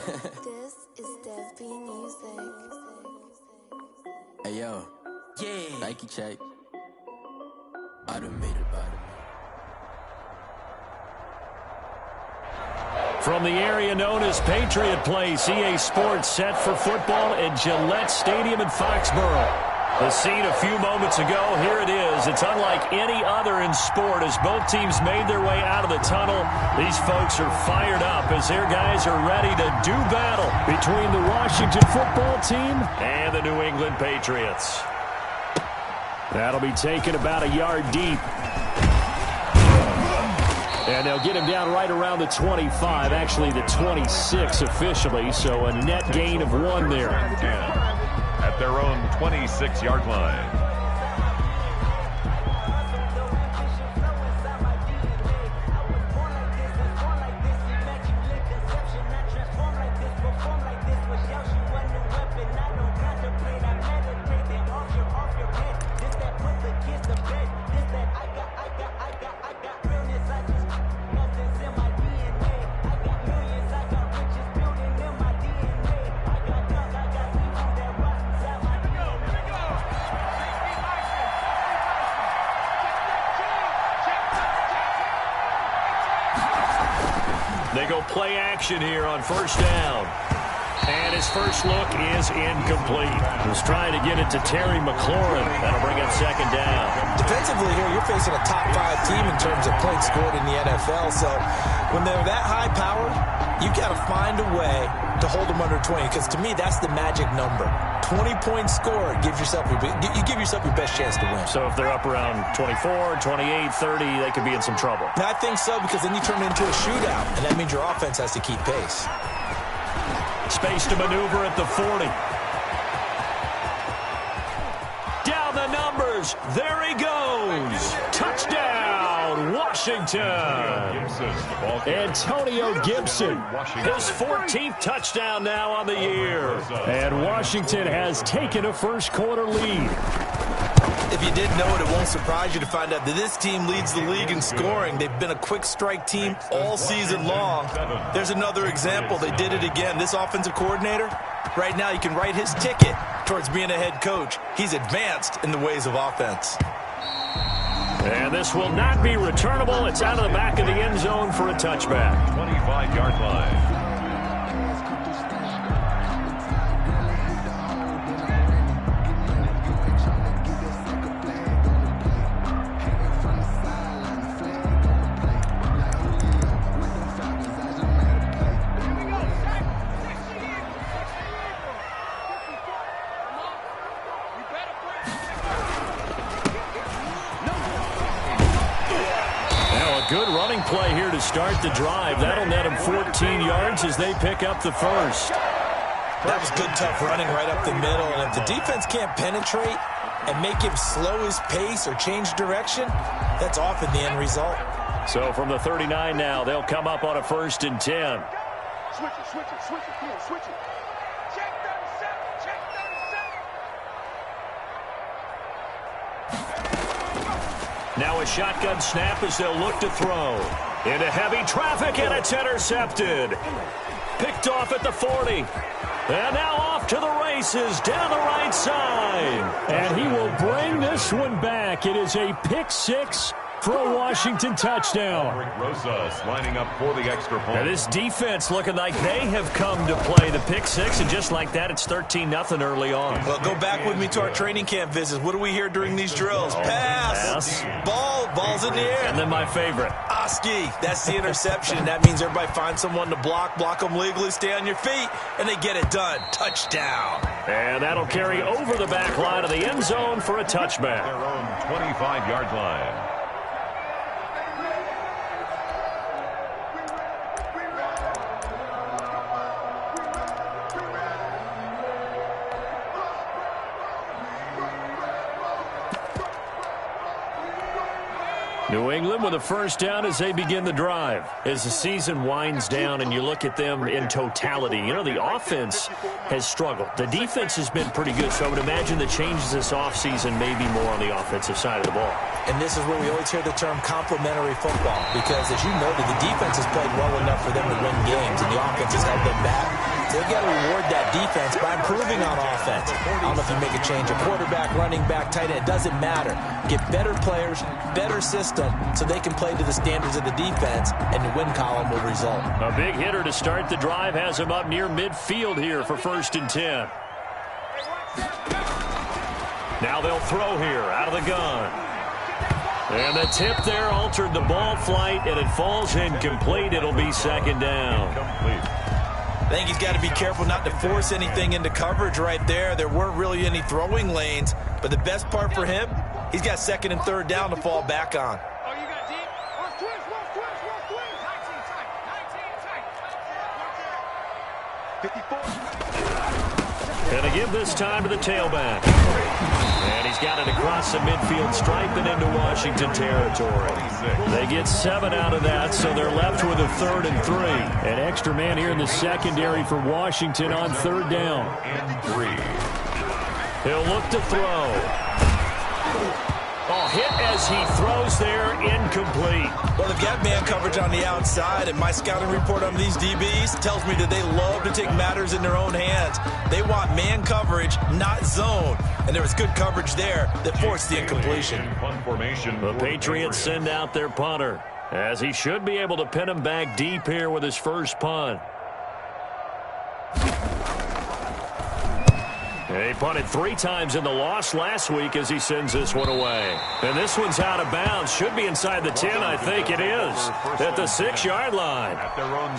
This is Dev B Music. Hey yo, Yeah. Nike check. I done made it, From the area known as Patriot Place, EA Sports set for football at Gillette Stadium in Foxborough. The scene a few moments ago, here it is. It's unlike any other in sport as both teams made their way out of the tunnel. These folks are fired up as their guys are ready to do battle between the Washington football team and the New England Patriots. That'll be taken about a yard deep. And they'll get him down right around the 25, actually the 26 officially, so a net gain of 1 there. At their own 26-yard line. They go play action here on first down. And his first look is incomplete. He's trying to get it to Terry McLaurin. That'll bring up second down. Defensively here, you're facing a top 5 team in terms of points scored in the NFL. So when they're that high powered, you got to find a way to hold them under 20. Because to me, that's the magic number. 20 points scored, you give yourself your best chance to win. So if they're up around 24, 28, 30, they could be in some trouble. And I think so, because then you turn it into a shootout, and that means your offense has to keep pace. Space to maneuver at the 40. Down the numbers. There he goes. Touchdown, Washington. Antonio Gibson. His 14th touchdown now on the year. And Washington has taken a first-quarter lead. If you didn't know it, it won't surprise you to find out that this team leads the league in scoring. They've been a quick strike team all season long. There's another example. They did it again. This offensive coordinator, right now you can write his ticket towards being a head coach. He's advanced in the ways of offense. And this will not be returnable. It's out of the back of the end zone for a touchback. 25-yard line. Good running play here to start the drive. That'll net him 14 yards as they pick up the first. That was good, tough running right up the middle. And if the defense can't penetrate and make him slow his pace or change direction, that's often the end result. So from the 39 now, they'll come up on a 1st and 10. Switch it, switch it, switch it, come on, switch it. Check 37, check 37. Now a shotgun snap as they'll look to throw. Into heavy traffic, and it's intercepted. Picked off at the 40. And now off to the races down the right side. And he will bring this one back. It is a pick 6 for a Washington touchdown. Rosas lining up for the extra point. Now this defense looking like they have come to play the pick 6, and just like that, it's 13-0 early on. Well, go back with me to our training camp visits. What do we hear during these drills? Pass. Ball's in the air. And then my favorite. Oski, that's the interception. That means everybody finds someone to block them legally, stay on your feet, and they get it done. Touchdown. And that'll carry over the back line of the end zone for a touchback. Their own 25-yard line. New England with a first down as they begin the drive. As the season winds down and you look at them in totality, you know, the offense has struggled. The defense has been pretty good, so I would imagine the changes this offseason may be more on the offensive side of the ball. And this is where we always hear the term complementary football, because as you noted, the defense has played well enough for them to win games, and the offense has held them back. So they've got to reward that defense by improving on offense. I don't know if you make a change, a quarterback, running back, tight end, it doesn't matter. Get better players, better system, so they can play to the standards of the defense, and the win column will result. A big hitter to start the drive has him up near midfield here for 1st and 10. Now they'll throw here out of the gun. And the tip there altered the ball flight, and it falls incomplete. It'll be 2nd down. I think he's got to be careful not to force anything into coverage right there. There weren't really any throwing lanes, but the best part for him, he's got 2nd and 3rd down to fall back on. Oh, you got deep. One twist. 54. And to give this time to the tailback. And he's got it across the midfield stripe and into Washington territory. They get 7 out of that, so they're left with a 3rd and 3. An extra man here in the secondary for Washington on 3rd down. And 3. He'll look to throw. Oh, hit as he throws there, incomplete. Well, they've got man coverage on the outside, and my scouting report on these DBs tells me that they love to take matters in their own hands. They want man coverage, not zone. And there was good coverage there that forced the incompletion. The Patriots send out their punter, as he should be able to pin him back deep here with his first punt. He punted 3 times in the loss last week as he sends this one away. And this one's out of bounds. Should be inside the 10, I think it is, at the 6-yard line.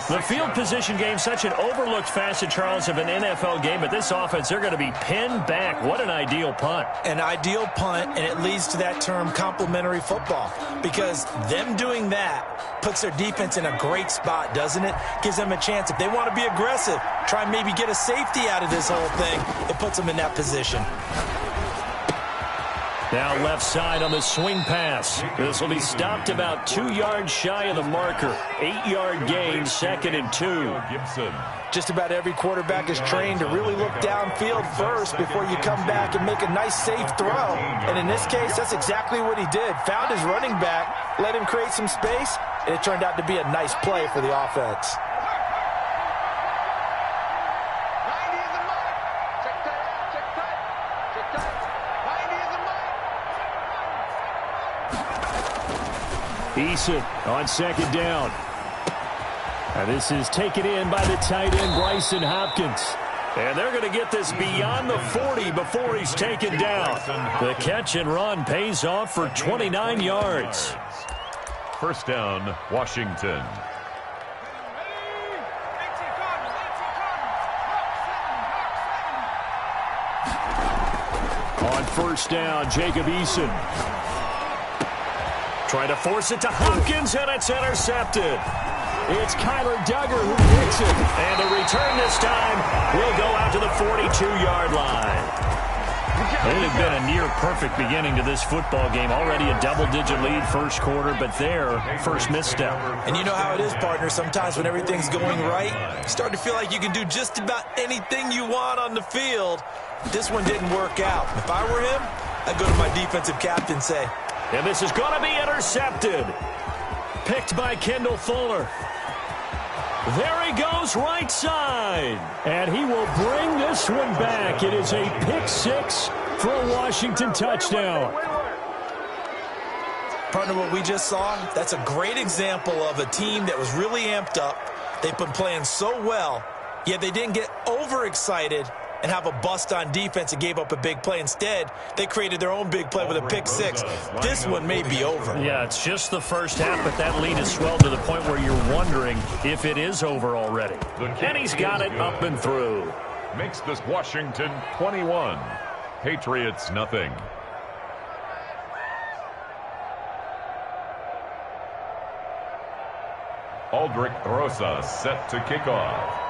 The field position game, such an overlooked facet, Charles, of an NFL game. But this offense, they're going to be pinned back. What an ideal punt. An ideal punt, and it leads to that term complementary football. Because them doing that puts their defense in a great spot, doesn't it? Gives them a chance. If they want to be aggressive, try and maybe get a safety out of this whole thing, it puts them in that position. Now left side on the swing pass. This will be stopped about 2 yards shy of the marker. 8-yard gain, 2nd and 2. Gibson. Just about every quarterback is trained to really look downfield first before you come back and make a nice, safe throw. And in this case, that's exactly what he did. Found his running back, let him create some space, and it turned out to be a nice play for the offense. Eason on 2nd down. And this is taken in by the tight end, Bryson Hopkins. And they're going to get this beyond the 40 before he's taken down. The catch and run pays off for 29 yards. First down, Washington. On 1st down, Jacob Eason. Trying to force it to Hopkins, and it's intercepted. It's Kyler Duggar who picks it. And the return this time will go out to the 42-yard line. It had been a near-perfect beginning to this football game. Already a double-digit lead first quarter, but their first misstep. And you know how it is, partner. Sometimes when everything's going right, you start to feel like you can do just about anything you want on the field. This one didn't work out. If I were him, I'd go to my defensive captain and say, and this is going to be intercepted. Picked by Kendall Fuller. There he goes, right side. And he will bring this one back. It is a pick 6 for a Washington touchdown. Partner, what we just saw, that's a great example of a team that was really amped up. They've been playing so well, yet they didn't get overexcited and have a bust on defense and gave up a big play. Instead, they created their own big play with a pick 6. This one may be over. Yeah, it's just the first half, but that lead has swelled to the point where you're wondering if it is over already. And he's got it up and through. Makes this Washington 21. Patriots nothing. Aldrich Rosas set to kick off.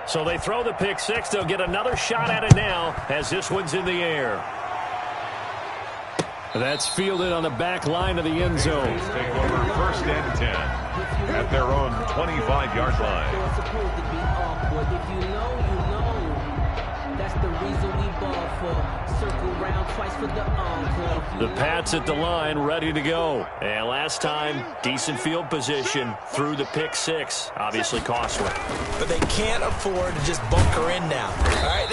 So they throw the pick six. They'll get another shot at it now as this one's in the air. That's fielded on the back line of the end zone. Take over 1st and 10 at their own 25-yard line. It's supposed to be awkward. If you know, you know. That's the reason we ball for. Circle round twice for the encore. The Pats at the line, ready to go. And last time, decent field position through the pick six. Obviously costly. But they can't afford to just bunker in now. All right,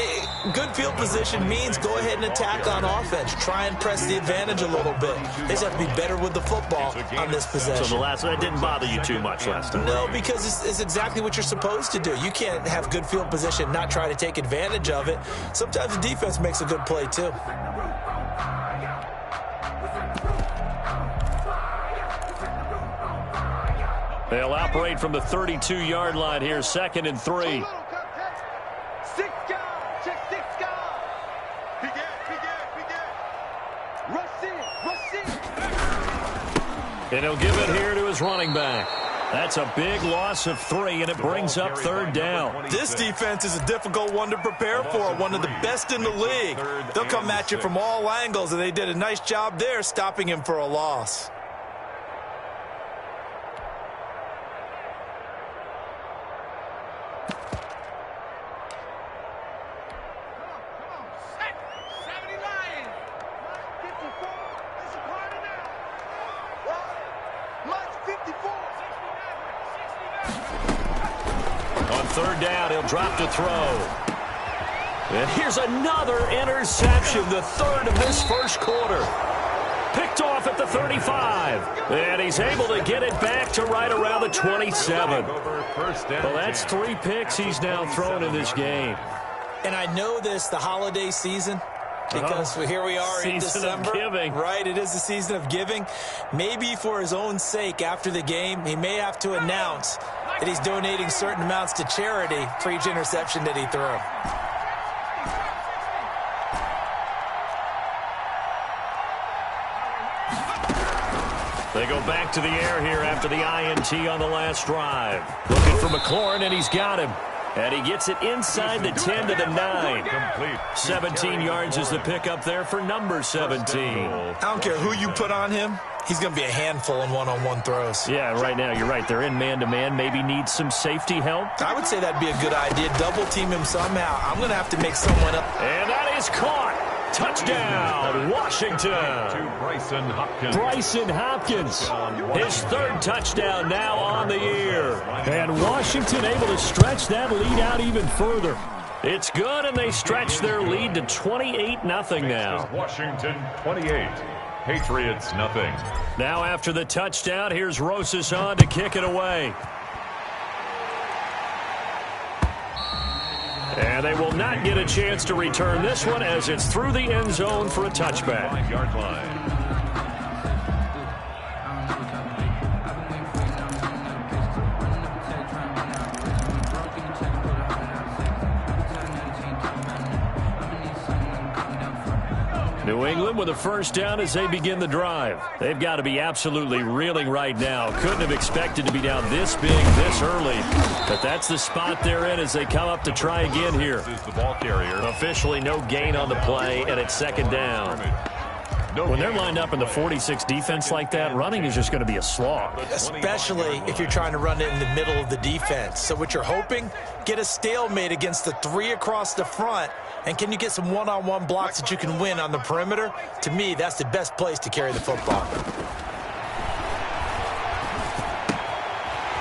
good field position means go ahead and attack on offense. Try and press the advantage a little bit. They just have to be better with the football on this possession. So that didn't bother you too much last time? No, because it's exactly what you're supposed to do. You can't have good field position, not try to take advantage of it. Sometimes the defense makes a good play too. They'll operate from the 32-yard line here, 2nd and 3. 6 guys, check 6 guys. Begin. Rush in. And he'll give it here to his running back. That's a big loss of 3, and it brings up 3rd down. This defense is a difficult one to prepare for, one of the best in the league. They'll come at you from all angles, and they did a nice job there stopping him for a loss. On 3rd down, he'll drop to throw. And here's another interception, the 3rd of this first quarter. Picked off at the 35. And he's able to get it back to right around the 27. Well, that's 3 picks he's now thrown in this game. And I know this, the holiday season, because here we are in December. Season of giving. Right, it is the season of giving. Maybe for his own sake after the game, he may have to announce that he's donating certain amounts to charity for each interception that he threw. They go back to the air here after the INT on the last drive. Looking for McLaurin, and he's got him. And he gets it inside the 10 to the 9. 17 yards is the pickup there for number 17. I don't care who you put on him. He's going to be a handful in one-on-one throws. Yeah, right now, you're right. They're in man-to-man. Maybe need some safety help. I would say that'd be a good idea. Double-team him somehow. I'm going to have to make someone up. And that is caught. Touchdown, Washington. To Bryson Hopkins. Bryson Hopkins, his 3rd touchdown now on the year. And Washington able to stretch that lead out even further. It's good, and they stretch their lead to 28-0 now. Washington 28, Patriots nothing. Now after the touchdown, here's Rosas on to kick it away. And they will not get a chance to return this one as it's through the end zone for a touchback. 5-yard line. New England with a 1st down as they begin the drive. They've got to be absolutely reeling right now. Couldn't have expected to be down this big this early. But that's the spot they're in as they come up to try again here. This is the ball carrier. Officially no gain on the play, and it's 2nd down. When they're lined up in the 46 defense like that, running is just going to be a slog. Especially if you're trying to run it in the middle of the defense. So what you're hoping, get a stalemate against the 3 across the front. And can you get some one-on-one blocks that you can win on the perimeter? To me, that's the best place to carry the football.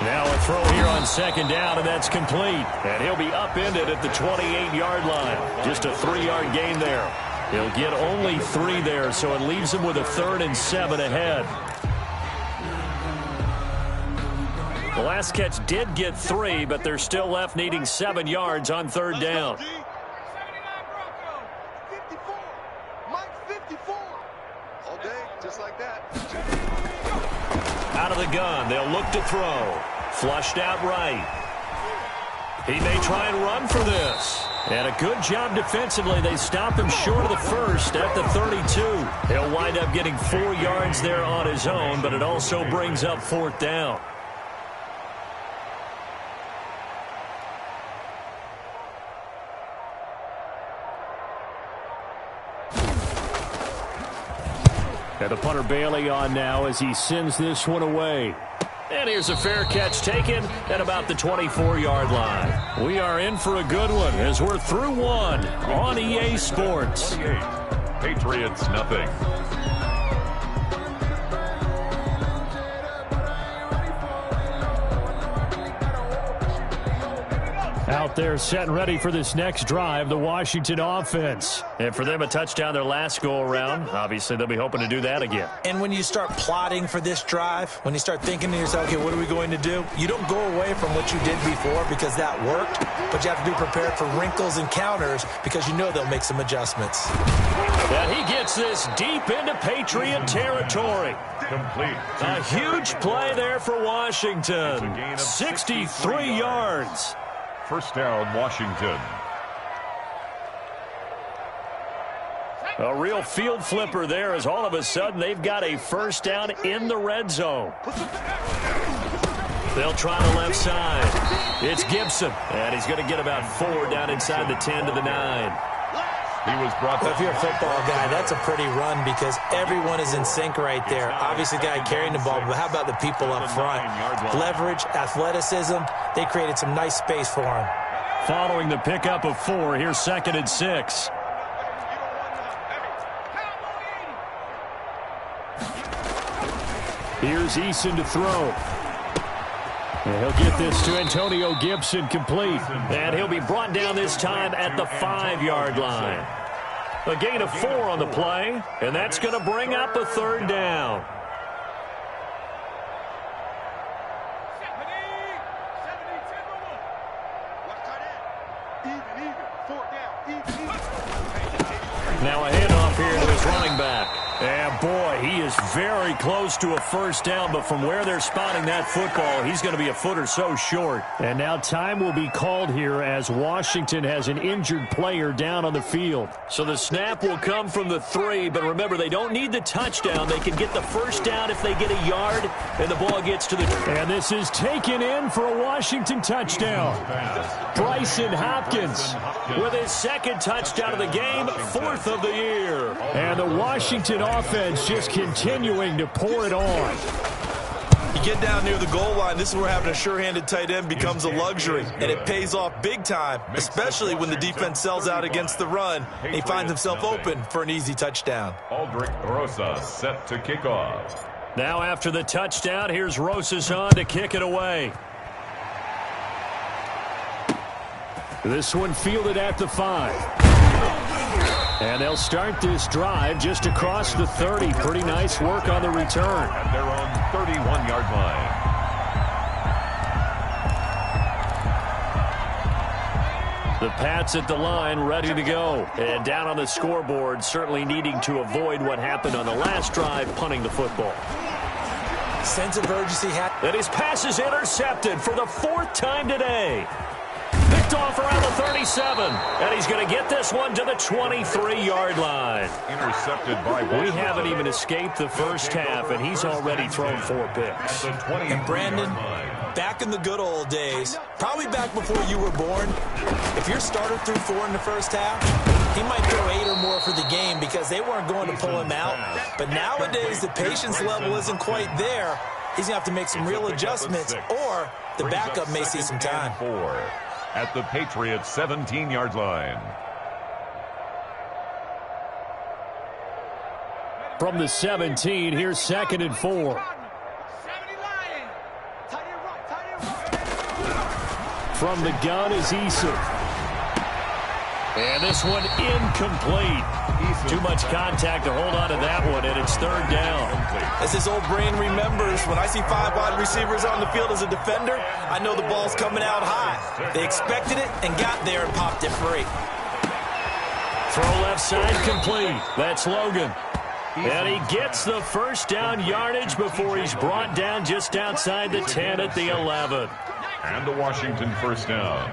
Now a throw here on 2nd down, and that's complete. And he'll be upended at the 28-yard line. Just a 3-yard gain there. He'll get only 3 there, so it leaves him with a 3rd and 7 ahead. The last catch did get 3, but they're still left needing 7 yards on 3rd down. 54. Mike 54. All day, just like that. Out of the gun, they'll look to throw. Flushed out right. He may try and run for this. And a good job defensively. They stop him short of the 1st at the 32. He'll wind up getting 4 yards there on his own, but it also brings up 4th down. And the punter Bailey on now as he sends this one away. And here's a fair catch taken at about the 24-yard line. We are in for a good one as we're through one on EA Sports. Patriots nothing. Out there set and ready for this next drive, the Washington offense. And for them, a touchdown their last go-around. Obviously, they'll be hoping to do that again. And when you start plotting for this drive, when you start thinking to yourself, okay, what are we going to do? You don't go away from what you did before because that worked, but you have to be prepared for wrinkles and counters because you know they'll make some adjustments. And he gets this deep into Patriot territory. Complete. A huge play there for Washington. 63 yards. First down, Washington. A real field flipper there as all of a sudden they've got a first down in the red zone. They'll try the left side. It's Gibson, and he's going to get about 4 down inside the 10 to the 9. He was brought Well, down. if you're a football guy, that's a pretty run because everyone is in sync right there. Obviously, the guy carrying the ball, but how about the people up front? Leverage, athleticism, they created some nice space for him. Following the pickup of 4, here's 2nd and 6. Here's Eason to throw. And he'll get this to Antonio Gibson complete. And he'll be brought down this time at the 5-yard line. A gain of 4 on the play, and that's going to bring up a 3rd down. Now a handoff here to his running back. And boy, he is very close to a first down, but from where they're spotting that football, he's going to be a foot or so short. And now time will be called here as Washington has an injured player down on the field. So the snap will come from the 3, but remember, they don't need the touchdown. They can get the first down if they get a yard, and the ball gets to the... And this is taken in for a Washington touchdown. Bryson Hopkins with his 2nd touchdown of the game, 4th of the year. And the Washington offense just continuing to pour it on. You get down near the goal line, this is where having a sure-handed tight end becomes a luxury, and it pays off big time, especially when the defense sells out against the run, and he finds himself open for an easy touchdown. Aldrich Rosas set to kick off. Now after the touchdown, here's Rosas on to kick it away. This one fielded at the 5. And they'll start this drive just across the 30. Pretty nice work on the return. At their own 31-yard line. The Pats at the line, ready to go. And down on the scoreboard, certainly needing to avoid what happened on the last drive, punting the football. Sense of urgency. And his pass is intercepted for the 4th time today. Picked off around the 37, and he's going to get this one to the 23-yard line. Intercepted by Washington. We haven't even escaped the first half, and he's already thrown 4 picks. And Brandon, back in the good old days, probably back before you were born, if your starter threw 4 in the first half, he might throw 8 or more for the game because they weren't going to pull him out. But nowadays, the patience level isn't quite there. He's going to have to make some real adjustments, or the backup may see some time. 4 at the Patriots' 17-yard line. From the 17, here's 2nd and 4. From the gun is Eason. And this one incomplete. Too much contact to hold on to that one, and it's 3rd down. As his old brain remembers, when I see 5 wide receivers on the field as a defender, I know the ball's coming out high. They expected it and got there and popped it free. Throw left side complete. That's Logan. And he gets the first down yardage before he's brought down just outside the 10 at the 11. And the Washington first down.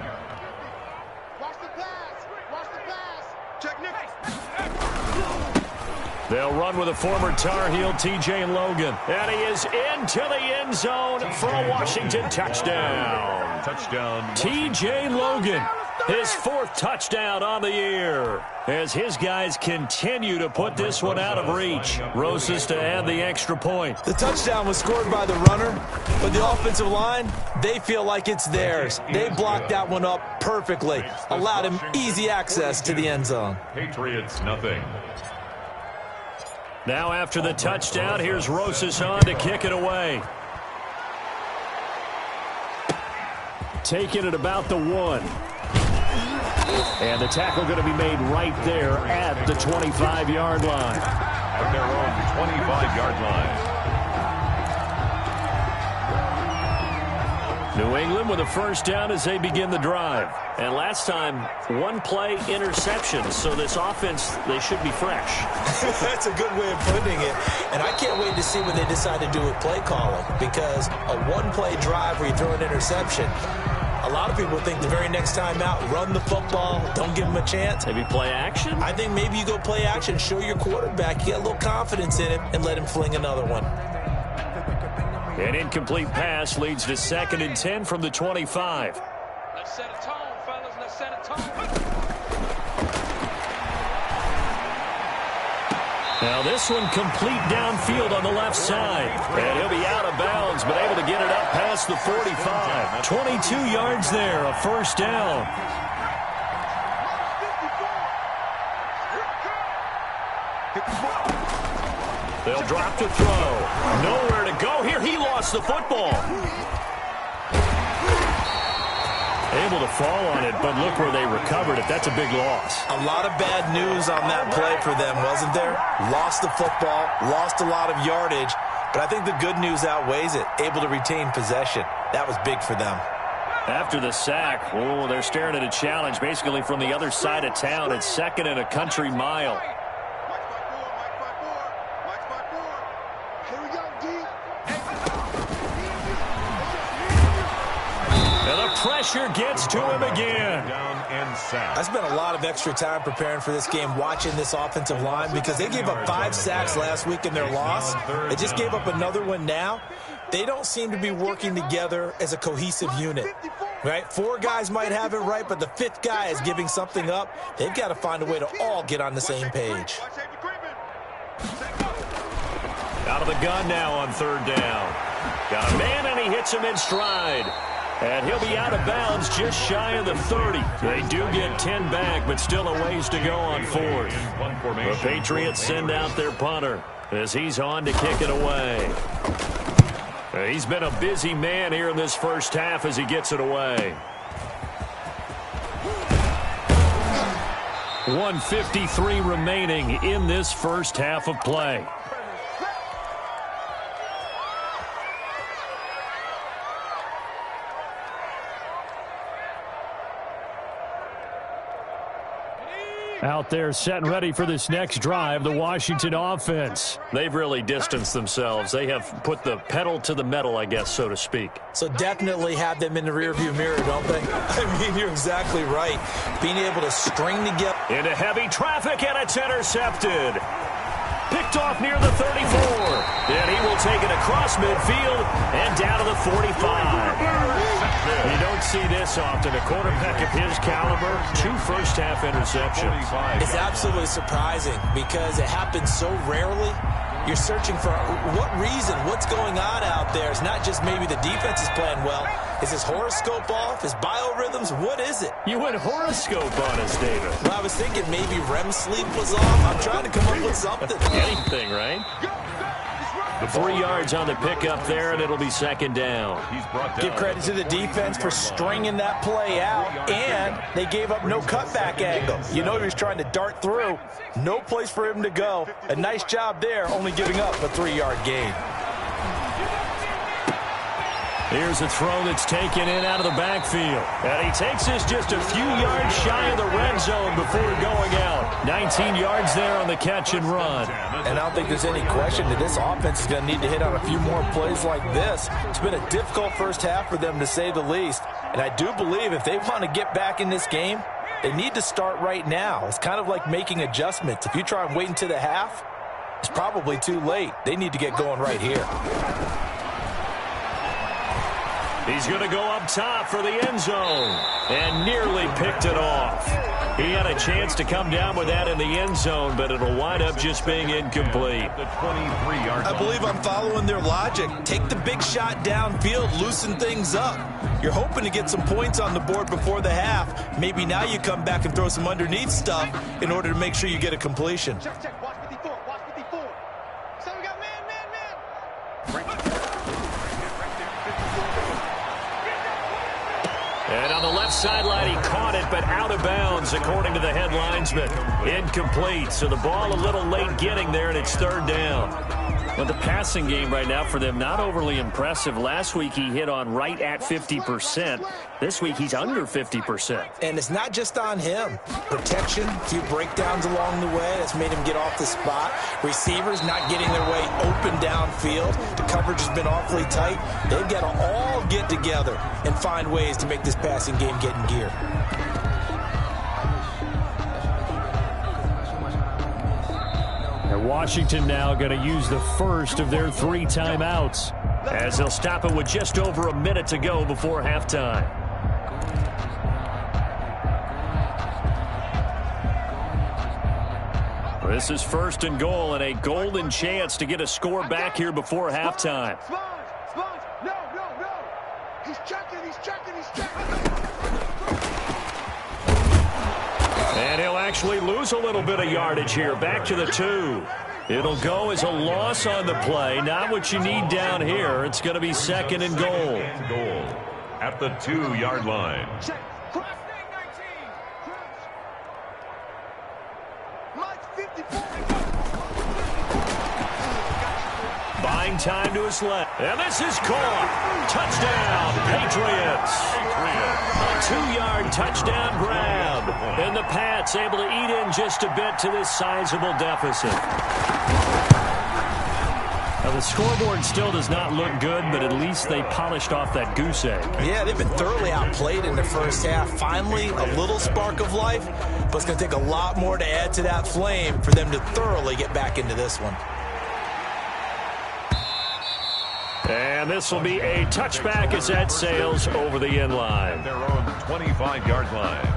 They'll run with a former Tar Heel, T.J. Logan. And he is into the end zone for a Washington touchdown. Touchdown. T.J. Logan His 4th touchdown on the year as his guys continue to put this one out of reach. Rosas to add the extra point. The touchdown was scored by the runner, but the offensive line, they feel like it's theirs. They blocked that one up perfectly, allowed him easy access to the end zone. Patriots nothing. Now after the touchdown, here's Rosas on to kick it away. Taking it about the 1. And the tackle going to be made right there at the 25-yard line. At their own 25-yard line. New England with a first down as they begin the drive. And last time, 1-play interception. So this offense, they should be fresh. That's a good way of putting it. And I can't wait to see what they decide to do with play calling. Because a 1-play drive where you throw an interception, a lot of people think the very next time out, run the football, don't give them a chance. Maybe play action? I think maybe you go play action, show your quarterback, you get a little confidence in him, and let him fling another one. An incomplete pass leads to 2nd and 10 from the 25. Let's set a tone, fellas. Let's set a tone. Now this one complete downfield on the left side. And he'll be out of bounds, but able to get it up past the 45. 22 yards there, a first down. They'll drop to throw. Nowhere to go here. He lost the football. Able to fall on it, but look where they recovered it. That's a big loss. A lot of bad news on that play for them, wasn't there? Lost the football, lost a lot of yardage, but I think the good news outweighs it. Able to retain possession. That was big for them. After the sack, they're staring at a challenge basically from the other side of town. It's 2nd and a country mile. Pressure gets to him again. I spent a lot of extra time preparing for this game, watching this offensive line, because they gave up 5 sacks last week in their loss. They just gave up another one now. They don't seem to be working together as a cohesive unit, right? 4 guys might have it right, but the 5th guy is giving something up. They've got to find a way to all get on the same page. Out of the gun now on 3rd down. Got a man, and he hits him in stride. And he'll be out of bounds just shy of the 30. They do get 10 back, but still a ways to go on 4th. The Patriots send out their punter as he's on to kick it away. He's been a busy man here in this first half as he gets it away. 1:53 remaining in this first half of play. Out there set and ready for this next drive, the Washington offense. They've really distanced themselves. They have put the pedal to the metal, I guess, so to speak. So definitely have them in the rearview mirror, don't they? I mean, you're exactly right. Being able to string together. Into heavy traffic, and it's intercepted. Picked off near the 34. Then he will take it across midfield and down to the 45. You don't see this often. A quarterback of his caliber, 2 first-half interceptions. It's absolutely surprising because it happens so rarely. You're searching for what reason, what's going on out there. It's not just maybe the defense is playing well. Is his horoscope off? His biorhythms? What is it? You went horoscope on us, David. Well, I was thinking maybe REM sleep was off. I'm trying to come up with something. Anything, right? 3 yards on the pickup there, and it'll be 2nd down. Give credit to the defense for stringing that play out, and they gave up no cutback angle. You know he was trying to dart through. No place for him to go. A nice job there, only giving up a 3-yard gain. Here's a throw that's taken in out of the backfield. And he takes this just a few yards shy of the red zone before going out. 19 yards there on the catch and run. And I don't think there's any question that this offense is going to need to hit on a few more plays like this. It's been a difficult first half for them, to say the least. And I do believe if they want to get back in this game, they need to start right now. It's kind of like making adjustments. If you try and wait until the half, it's probably too late. They need to get going right here. He's going to go up top for the end zone and nearly picked it off. He had a chance to come down with that in the end zone, but it'll wind up just being incomplete. The 23-yard line. I believe I'm following their logic. Take the big shot downfield, loosen things up. You're hoping to get some points on the board before the half. Maybe now you come back and throw some underneath stuff in order to make sure you get a completion. Check, check. Watch 54. Watch 54. So we got man. And on the left sideline, he caught it, but out of bounds, according to the head linesman. Incomplete, so the ball a little late getting there, and it's third down. Well, the passing game right now for them, not overly impressive. Last week, he hit on right at 50%. This week, he's under 50%. And it's not just on him. Protection, a few breakdowns along the way. That's made him get off the spot. Receivers not getting their way open downfield. The coverage has been awfully tight. They've got to all get together and find ways to make this passing game get in gear. And Washington now going to use the first of their 3 timeouts, as they'll stop it with just over a minute to go before halftime. This is first and goal, and a golden chance to get a score back here before halftime. Sponge. No. He's checking. And he'll actually lose a little bit of yardage here, back to the 2. It'll go as a loss on the play, not what you need down here. It's going to be second and goal. At the 2-yard line. Check. Buying time to his left. And this is caught. Touchdown, Patriots. A 2-yard touchdown grab. And the Pats able to eat in just a bit to this sizable deficit. Now, the scoreboard still does not look good, but at least they polished off that goose egg. Yeah, they've been thoroughly outplayed in the first half. Finally, a little spark of life, but it's going to take a lot more to add to that flame for them to thoroughly get back into this one. And this will be a touchback as that sails over the end line. Their own 25-yard line.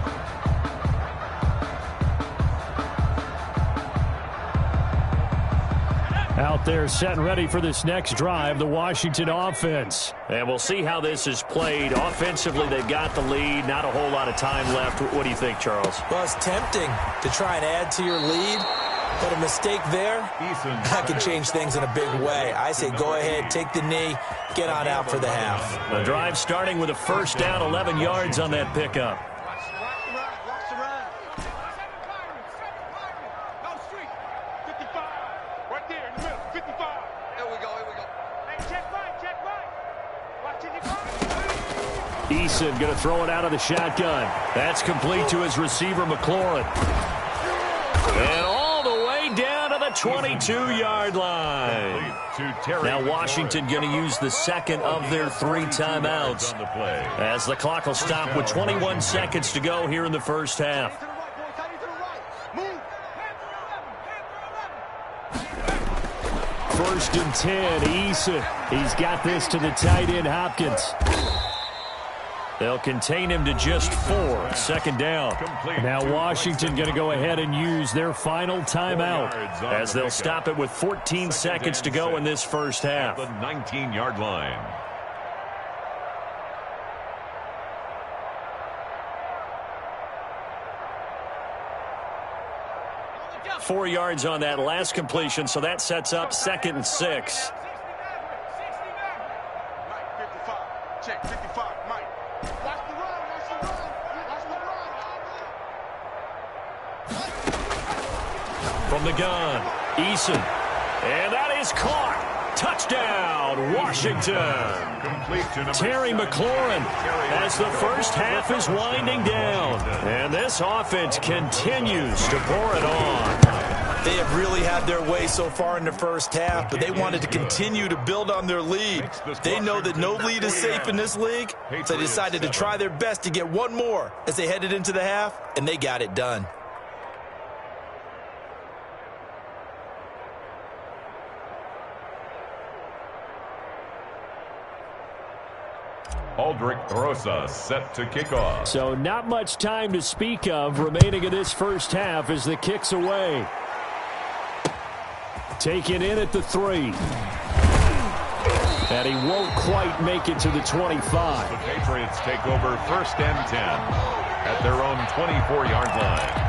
Out there set and ready for this next drive, the Washington offense. And we'll see how this is played. Offensively, they've got the lead. Not a whole lot of time left. What do you think, Charles? Well, it's tempting to try and add to your lead, but a mistake there, that can change things in a big way. I say go ahead, take the knee, get on out for the half. The drive starting with a first down, 11 yards on that pickup. Watch the run. No street. 55. Right there in the middle. 55. Here we go. Hey, check right. Watch it. Eason going to throw it out of the shotgun. That's complete to his receiver, McLaurin. And all the way down to the 22-yard line. Now Washington going to use the second of their 3 timeouts, as the clock will stop with 21 seconds to go here in the first half. First and 10, Eason. He's got this to the tight end, Hopkins. They'll contain him to just 4. Second down. Now Washington going to go ahead and use their final timeout, as they'll stop it with 14 seconds to go in this first half. The 19-yard line. Four yards on that last completion, so that sets up second and 6. Mike, 55. Check 55. Mike. Watch the run. From the gun, Eason. And that is caught. Touchdown, Washington. Terry McLaurin, as the first half is winding down. And this offense continues to pour it on. They have really had their way so far in the first half, but they wanted to continue to build on their lead. They know that no lead is safe in this league, so they decided to try their best to get one more as they headed into the half, and they got it done. Aldrich Rosas set to kick off. So not much time to speak of remaining in this first half as the kick's away. Taken in at the 3. And he won't quite make it to the 25. The Patriots take over 1st and 10 at their own 24-yard line.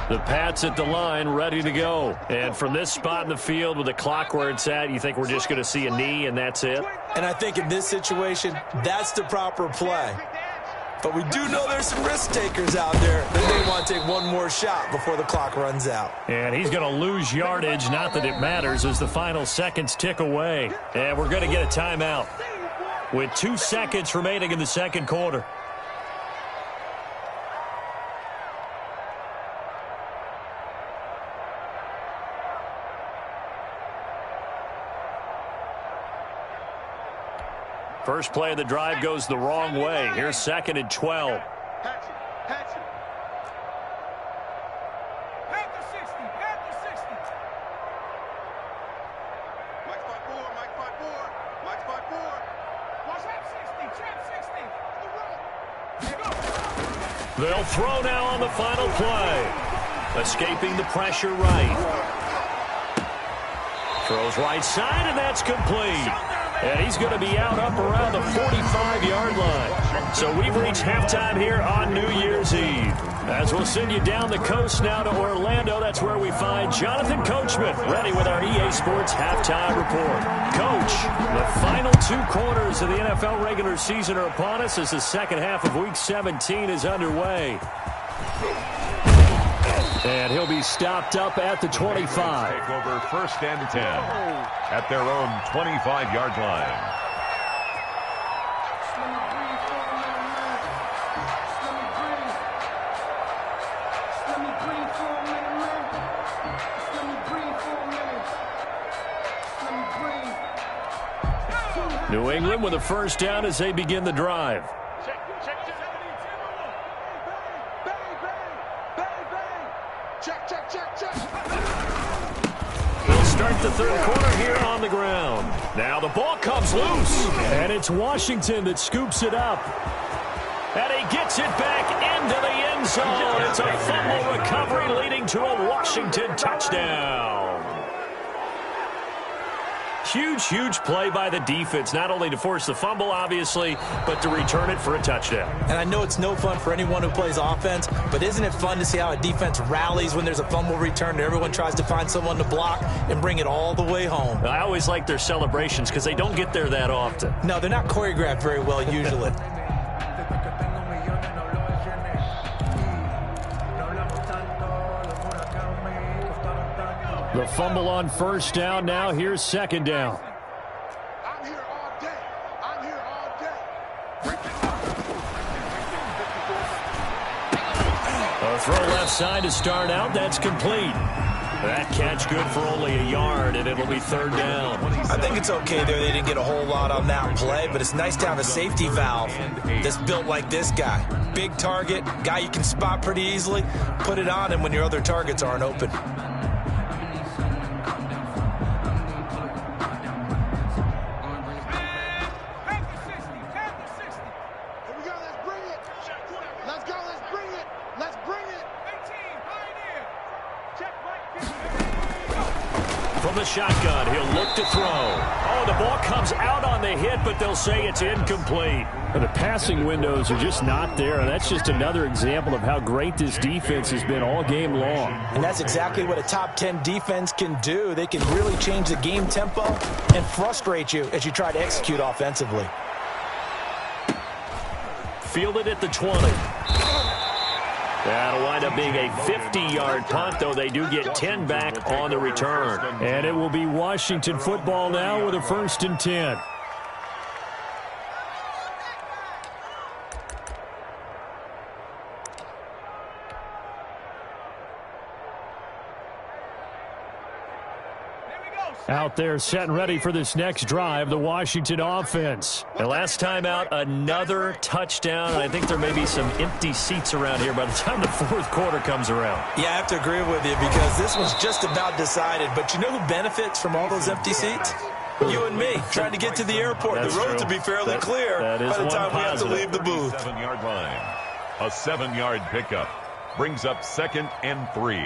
The Pats at the line, ready to go. And from this spot in the field with the clock where it's at, you think we're just going to see a knee and that's it? And I think in this situation, that's the proper play. But we do know there's some risk takers out there that may want to take one more shot before the clock runs out. And he's going to lose yardage, not that it matters, as the final seconds tick away. And we're going to get a timeout with 2 seconds remaining in the second quarter. First play of the drive goes the wrong way. Here's 2nd and 12. They'll throw now on the final play. Escaping the pressure right. Throws right side, and that's complete. And he's going to be out up around the 45-yard line. So we've reached halftime here on New Year's Eve. As we'll send you down the coast now to Orlando, that's where we find Jonathan Coachman, ready with our EA Sports Halftime Report. Coach, the final 2 quarters of the NFL regular season are upon us as the second half of Week 17 is underway. And he'll be stopped up at the 25. Take over 1st and 10 at their own 25-yard line. New England with a first down as they begin the drive. They'll start the third quarter here on the ground. Now the ball comes loose. And it's Washington that scoops it up. And he gets it back into the end zone. It's a fumble recovery leading to a Washington touchdown. Huge play by the defense, not only to force the fumble, obviously, but to return it for a touchdown. And I know it's no fun for anyone who plays offense, but isn't it fun to see how a defense rallies when there's a fumble return and everyone tries to find someone to block and bring it all the way home? I always like their celebrations because they don't get there that often. No, they're not choreographed very well usually. The fumble on first down now. Here's second down. I'm here all day. I'm here all day. A throw left side to start out. That's complete. That catch good for only a yard, and it'll be third down. I think it's okay there. They didn't get a whole lot on that play, but it's nice to have a safety valve that's built like this guy. Big target, guy you can spot pretty easily. Put it on him when your other targets aren't open. From the shotgun, he'll look to throw. Oh, the ball comes out on the hit, but they'll say it's incomplete. The passing windows are just not there, and that's just another example of how great this defense has been all game long. And that's exactly what a top 10 defense can do. They can really change the game tempo and frustrate you as you try to execute offensively. Fielded at the 20. That'll wind up being a 50-yard punt, though they do get 10 back on the return. And it will be Washington football now with a 1st and 10. Out there set and ready for this next drive, the Washington offense. And last time out, another touchdown. And I think there may be some empty seats around here by the time the fourth quarter comes around. Yeah, I have to agree with you because this was just about decided. But you know who benefits from all those empty seats? You and me, trying to get to the airport. That's the roads true. will be fairly clear by the time we have to leave the booth. 7-yard line. A 7-yard pickup brings up 2nd and 3.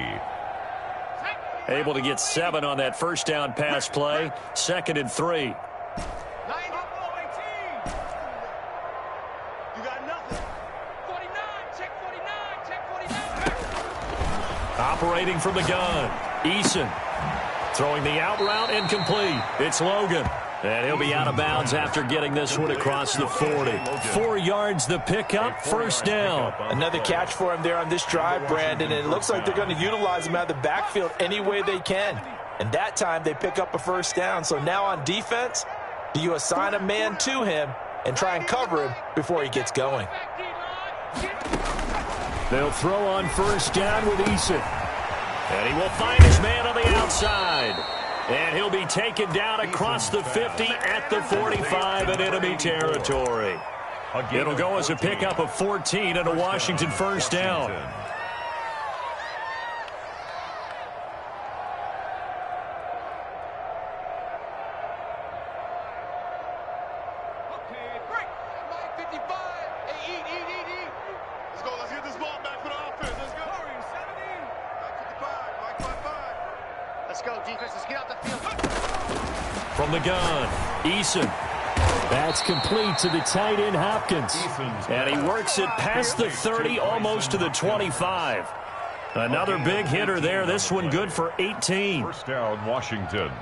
Able to get 7 on that first down pass play. 2nd and 3. You got nothing. 49, check 49, check 49. Operating from the gun, Eason. Throwing the out route incomplete. It's Logan. And he'll be out of bounds after getting this one across the 40. 4 yards the pickup, first down. Another catch for him there on this drive, Brandon, and it looks like they're going to utilize him out of the backfield any way they can. And that time they pick up a first down. So now on defense, do you assign a man to him and try and cover him before he gets going? They'll throw on first down with Eason. And he will find his man on the outside. And he'll be taken down across the 50 at the 45 in enemy territory. It'll go as a pickup of 14 and a Washington first down. Okay, break. Mike 55. Hey, eat. Let's go. Let's get this ball back for the offense. Let's go. 17. Mike 55. Mike 55. Let's go, defense. Let's get out the field. From the gun, Eason. That's complete to the tight end, Hopkins. And he works it past the 30, almost to the 25. Another big hitter there. This one good for 18. First down, Washington.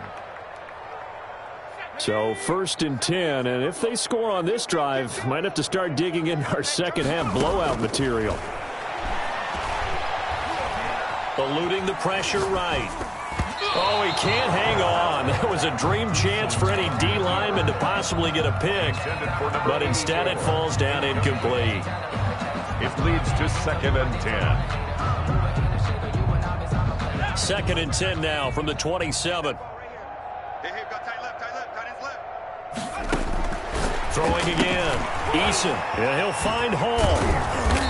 So 1st and 10, and if they score on this drive, might have to start digging in our second half blowout material. Eluding the pressure right. Oh, he can't hang on. That was a dream chance for any D lineman to possibly get a pick, but instead it falls down incomplete. It leads to 2nd and 10. 2nd and 10 now from the 27. Hey, got tight left. Tight ends left. Throwing again. Eason. And he'll find Hall.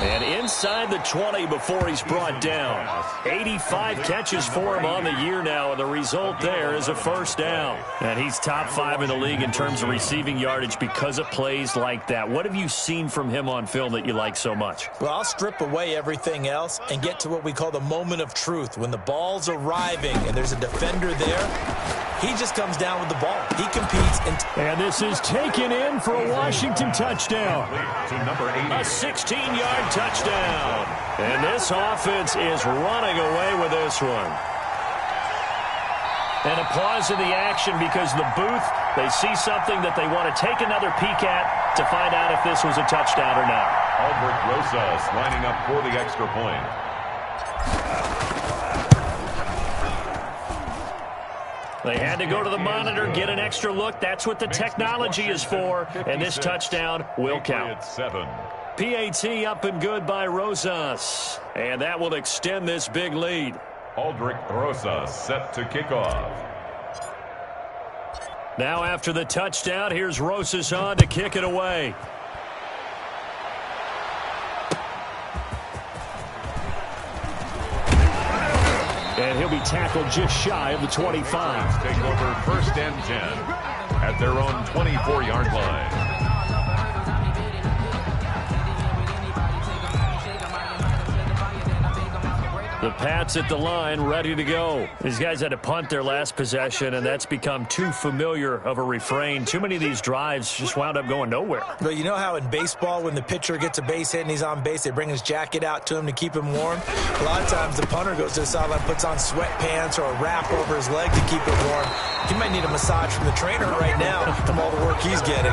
And inside the 20 before he's brought down. 85 catches for him on the year now, and the result there is a first down. And he's top 5 in the league in terms of receiving yardage because of plays like that. What have you seen from him on film that you like so much? Well, I'll strip away everything else and get to what we call the moment of truth. When the ball's arriving and there's a defender there, he just comes down with the ball. He competes. And this is taken in for a Washington touchdown. To number 80. A 16-yard touchdown. And this offense is running away with this one. And a pause in the action because the booth, they see something that they want to take another peek at to find out if this was a touchdown or not. Aldrich Rosas lining up for the extra point. They had to go to the monitor, get an extra look. That's what the technology is for. And this touchdown will count. 7. PAT up and good by Rosas. And that will extend this big lead. Aldrich Rosas set to kick off. Now after the touchdown, here's Rosas on to kick it away. And he'll be tackled just shy of the 25. Take over 1st and 10 at their own 24-yard line. The Pats at the line, ready to go. These guys had to punt their last possession, and that's become too familiar of a refrain. Too many of these drives just wound up going nowhere. But you know how in baseball, when the pitcher gets a base hit and he's on base, they bring his jacket out to him to keep him warm? A lot of times the punter goes to the sideline, puts on sweatpants or a wrap over his leg to keep it warm. He might need a massage from the trainer right now from all the work he's getting.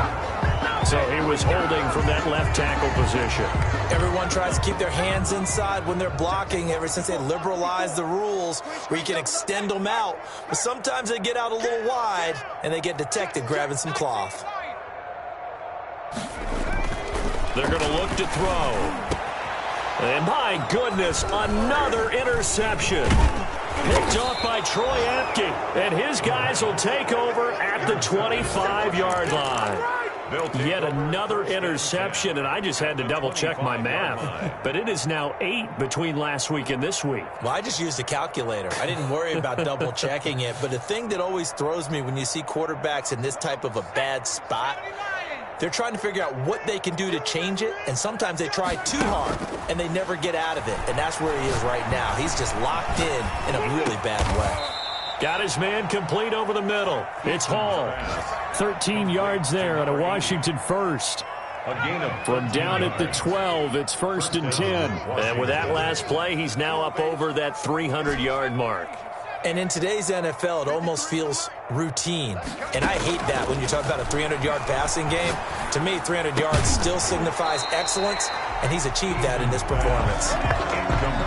So he was holding from that left tackle position. Everyone tries to keep their hands inside when they're blocking ever since they liberalized the rules where you can extend them out. But sometimes they get out a little wide and they get detected grabbing some cloth. They're going to look to throw. And my goodness, another interception. Picked off by Troy Apke. And his guys will take over at the 25-yard line. Yet another interception, and I just had to double-check my math. But it is now 8 between last week and this week. Well, I just used a calculator. I didn't worry about double-checking it. But the thing that always throws me when you see quarterbacks in this type of a bad spot, they're trying to figure out what they can do to change it, and sometimes they try too hard, and they never get out of it. And that's where he is right now. He's just locked in a really bad way. Got his man complete over the middle. It's Hall. 13 yards there on a Washington first. From down at the 12, it's 1st and 10. And with that last play, he's now up over that 300-yard mark. And in today's NFL, it almost feels routine. And I hate that when you talk about a 300-yard passing game. To me, 300 yards still signifies excellence, and he's achieved that in this performance.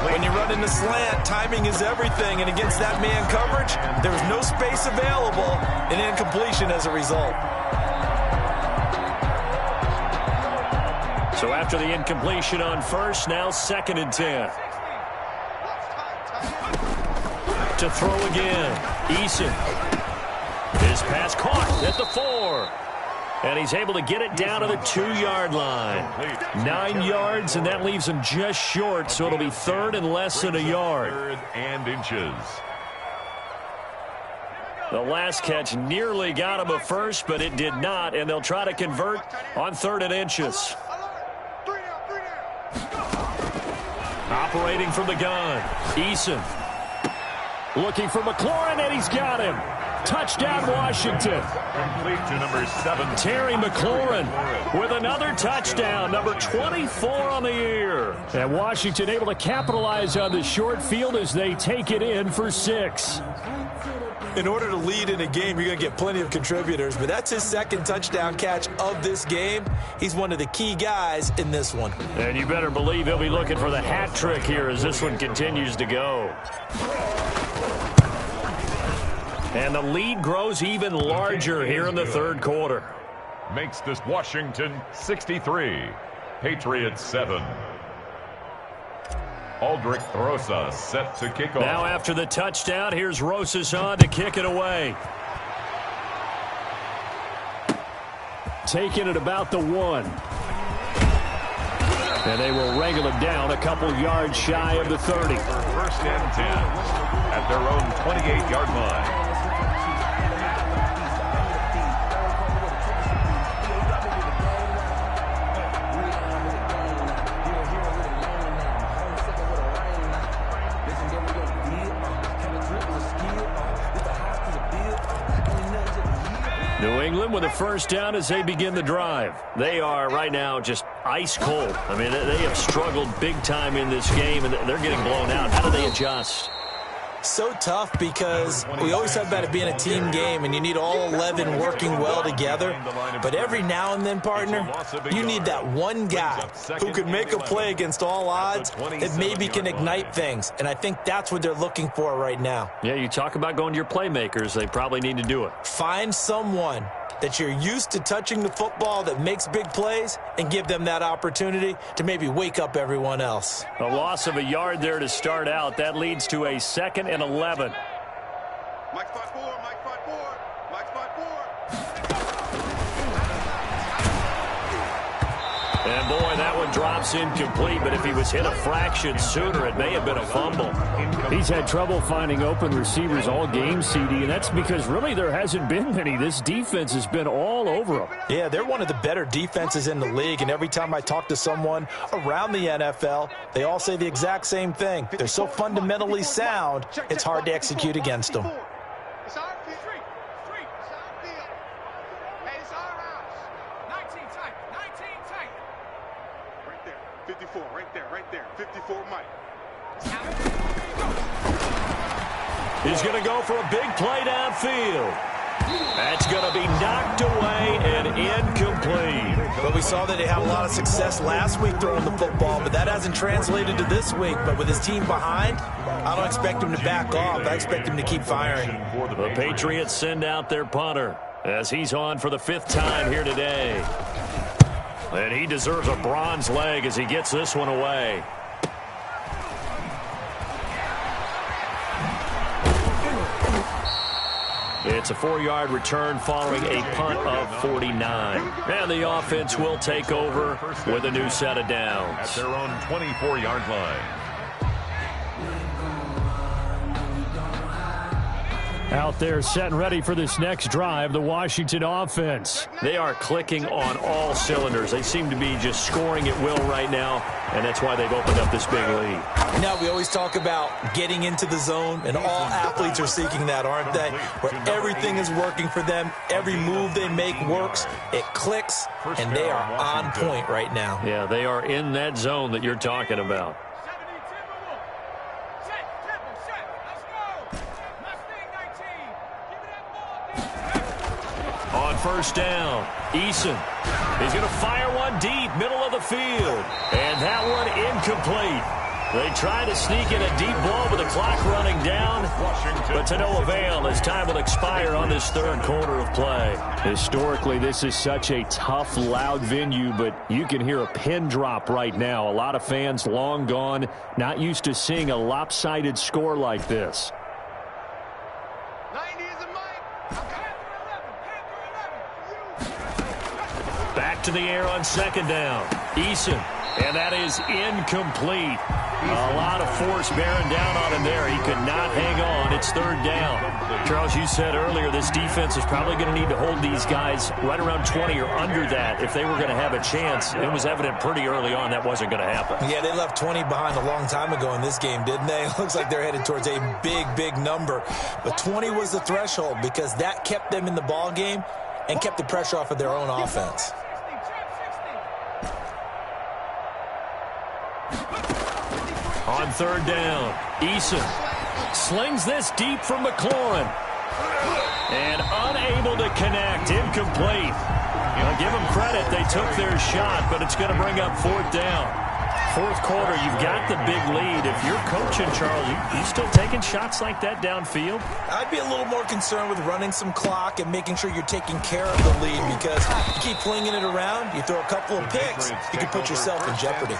When you run in the slant, timing is everything. And against that man coverage, there was no space available, and incompletion as a result. So after the incompletion on first, now 2nd and 10. To throw again. Eason. His pass caught at the 4. And he's able to get it down to the 2-yard line. 9 yards, and that leaves him just short, so it'll be 3rd and less than a yard. 3rd and inches. The last catch nearly got him a first, but it did not, and they'll try to convert on 3rd and inches. Operating from the gun. Eason. Looking for McLaurin, and he's got him. Touchdown, Washington. Complete to number 7. Terry McLaurin with another touchdown, number 24 on the year. And Washington able to capitalize on the short field as they take it in for 6. In order to lead in a game, you're going to get plenty of contributors, but that's his 2nd touchdown catch of this game. He's one of the key guys in this one. And you better believe he'll be looking for the hat trick here as this one continues to go. And the lead grows even larger here in the 3rd quarter. Makes this Washington 63. Patriots 7. Aldrich Rosas set to kick off. Now after the touchdown, here's Rosas on to kick it away. Taking it about the 1. And they will wrangle it down a couple yards shy of the 30. 1st and 10 at their own 28-yard line. New England with a 1st down as they begin the drive. They are right now just ice cold. I mean, they have struggled big time in this game, and they're getting blown out. How do they adjust? So tough because we always talk about it being a team game, and you need all 11 working well together. But every now and then, partner, you need that one guy who can make a play against all odds that maybe can ignite things. And I think that's what they're looking for right now. Yeah, you talk about going to your playmakers. They probably need to do it. Find someone that you're used to touching the football that makes big plays and give them that opportunity to maybe wake up everyone else. A loss of a yard there to start out. That leads to a 2nd and 11. Mike 5-4, Mike 5-4, Mike 5-4. And boy, that one drops incomplete, but if he was hit a fraction sooner, it may have been a fumble. He's had trouble finding open receivers all game, CD, and that's because really there hasn't been many. This defense has been all over them. Yeah, they're one of the better defenses in the league, and every time I talk to someone around the NFL, they all say the exact same thing. They're so fundamentally sound, it's hard to execute against them. It's our field. Street. It's our field. Hey, it's our house. 19 tight. 19 tight. Right there. 54. Right there. 54 Mike. He's going to go for a big play downfield. That's going to be knocked away and incomplete. But we saw that they had a lot of success last week throwing the football, but that hasn't translated to this week. But with his team behind, I don't expect him to back off. I expect him to keep firing. The Patriots send out their punter as he's on for the 5th time here today. And he deserves a bronze leg as he gets this one away. It's a 4-yard return following a punt of 49. And the offense will take over with a new set of downs. At their own 24-yard line. Out there set and ready for this next drive, the Washington offense. They are clicking on all cylinders. They seem to be just scoring at will right now, and that's why they've opened up this big lead. Now, we always talk about getting into the zone, and all athletes are seeking that, aren't they? Where everything is working for them. Every move they make works. It clicks, and they are on point right now. Yeah, they are in that zone that you're talking about. On first down, Eason. He's going to fire one deep, middle of the field. And that one incomplete. They try to sneak in a deep ball with the clock running down, but to no avail as time will expire on this third quarter of play. Historically, this is such a tough, loud venue, but you can hear a pin drop right now. A lot of fans long gone, not used to seeing a lopsided score like this. Back to the air on second down. Eason, and that is incomplete. A lot of force bearing down on him there. He could not hang on. It's third down. Charles, you said earlier this defense is probably going to need to hold these guys right around 20 or under that if they were going to have a chance. It was evident pretty early on that wasn't going to happen. Yeah, they left 20 behind a long time ago in this game, didn't they? It looks like they're headed towards a big, big number. But 20 was the threshold because that kept them in the ball game and kept the pressure off of their own offense. On third down, Eason slings this deep from McLaurin. And unable to connect, incomplete. Give them credit, they took their shot, but it's going to bring up fourth down. Fourth quarter, you've got the big lead. If you're coaching, Charles, you still taking shots like that downfield? I'd be a little more concerned with running some clock and making sure you're taking care of the lead because you keep flinging it around, you throw a couple of picks, you can put yourself in jeopardy.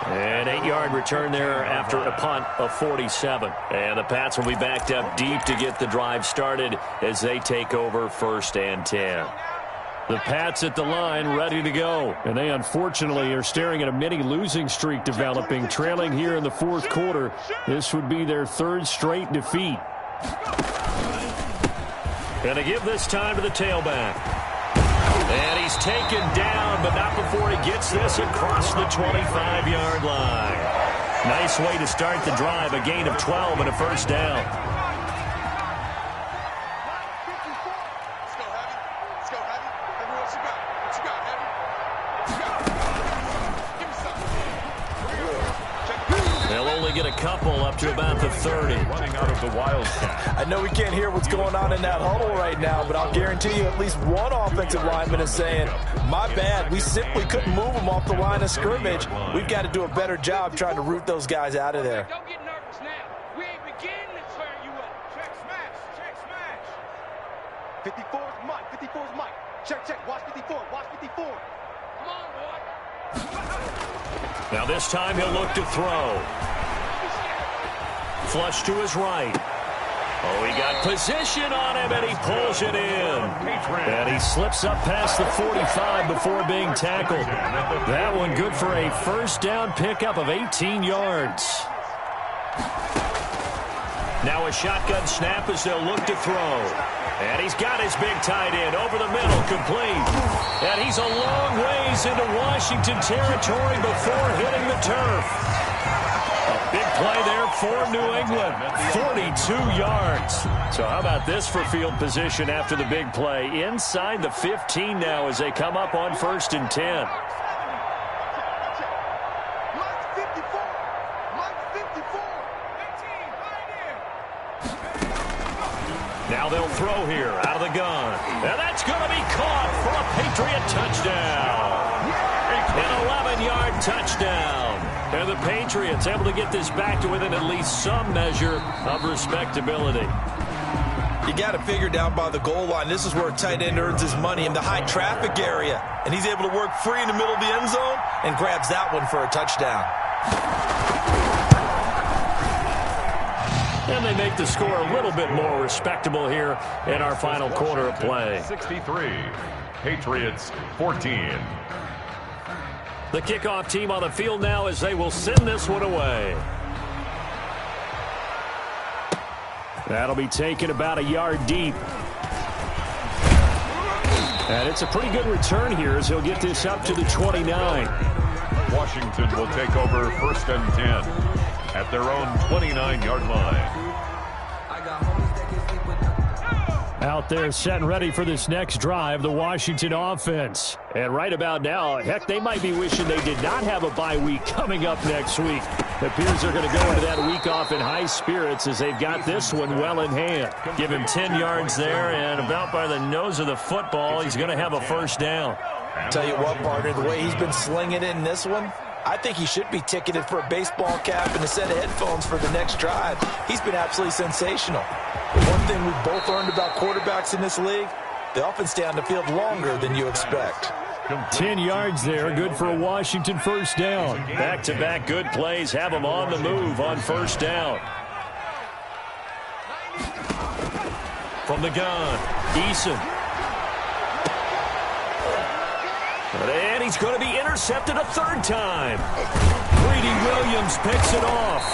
An 8-yard return there after a punt of 47. And the Pats will be backed up deep to get the drive started as they take over first and 10. The Pats at the line ready to go. And they unfortunately are staring at a mini losing streak developing, trailing here in the fourth quarter. This would be their third straight defeat. Going to give this time to the tailback. And he's taken down, but not before he gets this across the 25-yard line. Nice way to start the drive, a gain of 12 and a first down. They'll only get a couple up to about the 30. Running out of the Wildcat. I know we can't hear what's going on in that huddle right now, but I'll guarantee you at least one offensive lineman is saying, my bad, we simply couldn't move them off the line of scrimmage. We've got to do a better job trying to root those guys out of there. Don't get nervous now. We ain't beginning to turn you up. Check smash, check smash. 54's Mike, 54's Mike. Check, check, watch 54, watch 54. Come on, boy. Now this time he'll look to throw. Flush to his right. Oh, he got position on him, and he pulls it in. And he slips up past the 45 before being tackled. That one good for a first down pickup of 18 yards. Now a shotgun snap as they'll look to throw. And he's got his big tight end over the middle, complete. And he's a long ways into Washington territory before hitting the turf. A big play there for New England, 42 yards. So how about this for field position after the big play? Inside the 15 now as they come up on first and 10. Now they'll throw here out of the gun. And that's going to be caught for a Patriot touchdown. An 11-yard touchdown. And the Patriots able to get this back to within at least some measure of respectability. You got to figure down by the goal line. This is where a tight end earns his money in the high traffic area. And he's able to work free in the middle of the end zone and grabs that one for a touchdown. And they make the score a little bit more respectable here in our final quarter of play. 63, Patriots 14. The kickoff team on the field now as they will send this one away. That'll be taken about a yard deep. And it's a pretty good return here as he'll get this up to the 29. Washington will take over 1st and 10 at their own 29-yard line. Out there set and ready for this next drive, the Washington offense. And right about now, heck, they might be wishing they did not have a bye week coming up next week. It appears they're going to go into that week off in high spirits as they've got this one well in hand. Give him 10 yards there, and about by the nose of the football, he's going to have a first down. Tell you what, partner, the way he's been slinging it in this one, I think he should be ticketed for a baseball cap and a set of headphones for the next drive. He's been absolutely sensational. The one thing we've both learned about quarterbacks in this league, they often stay on the field longer than you expect. 10 yards there, good for a Washington first down. Back-to-back good plays have them on the move on first down. From the gun, Eason. And he's going to be intercepted a third time. Greedy Williams picks it off.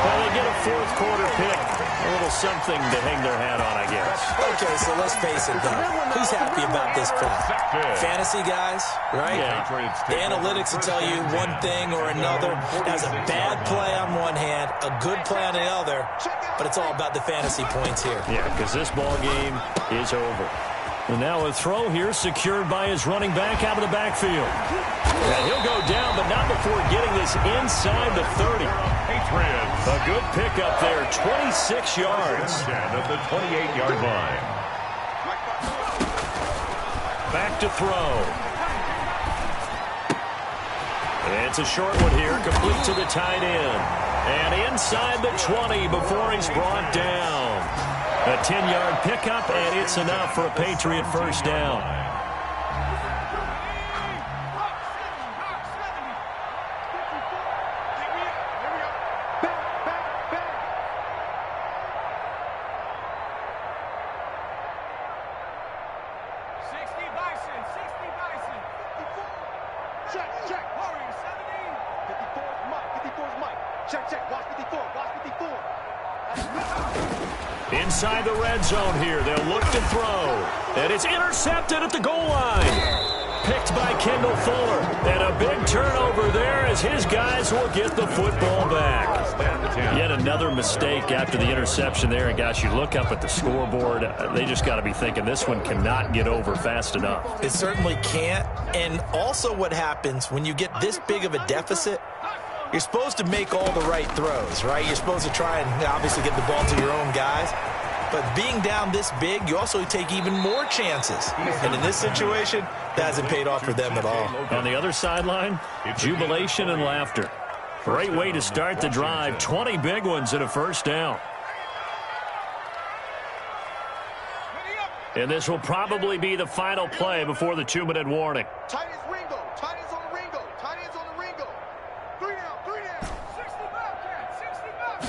Well, they get a fourth quarter pick. A little something to hang their hat on, I guess. Okay, so let's face it, though. Who's happy about this play? Fantasy guys, right? Yeah. The analytics will tell you one thing or another. That's a bad play on one hand, a good play on the other, but it's all about the fantasy points here. Yeah, because this ball game is over. And now a throw here secured by his running back out of the backfield. And he'll go down, but not before getting this inside the 30. Patriots. A good pickup there, 26 yards. 10 at the 28-yard line. Back to throw. It's a short one here, complete to the tight end. And inside the 20 before he's brought down. A 10-yard pickup, and it's enough for a Patriot first down. Inside the red zone here, they'll look to throw. And it's intercepted at the goal line. Picked by Kendall Fuller. And a big turnover there as his guys will get the football back. Yet another mistake after the interception there. And gosh, you look up at the scoreboard, they just got to be thinking this one cannot get over fast enough. It certainly can't. And also what happens when you get this big of a deficit, you're supposed to make all the right throws, right? You're supposed to try and obviously get the ball to your own guys. But being down this big, you also take even more chances. And in this situation, that hasn't paid off for them at all. On the other sideline, jubilation and laughter. Great way to start the drive. 20 big ones and a first down. And this will probably be the final play before the 2-minute warning. Tight ends Ringo. Tight ends on the Ringo. Tight ends on the Ringo. 3 down. 3 down. 60 back. 60 back.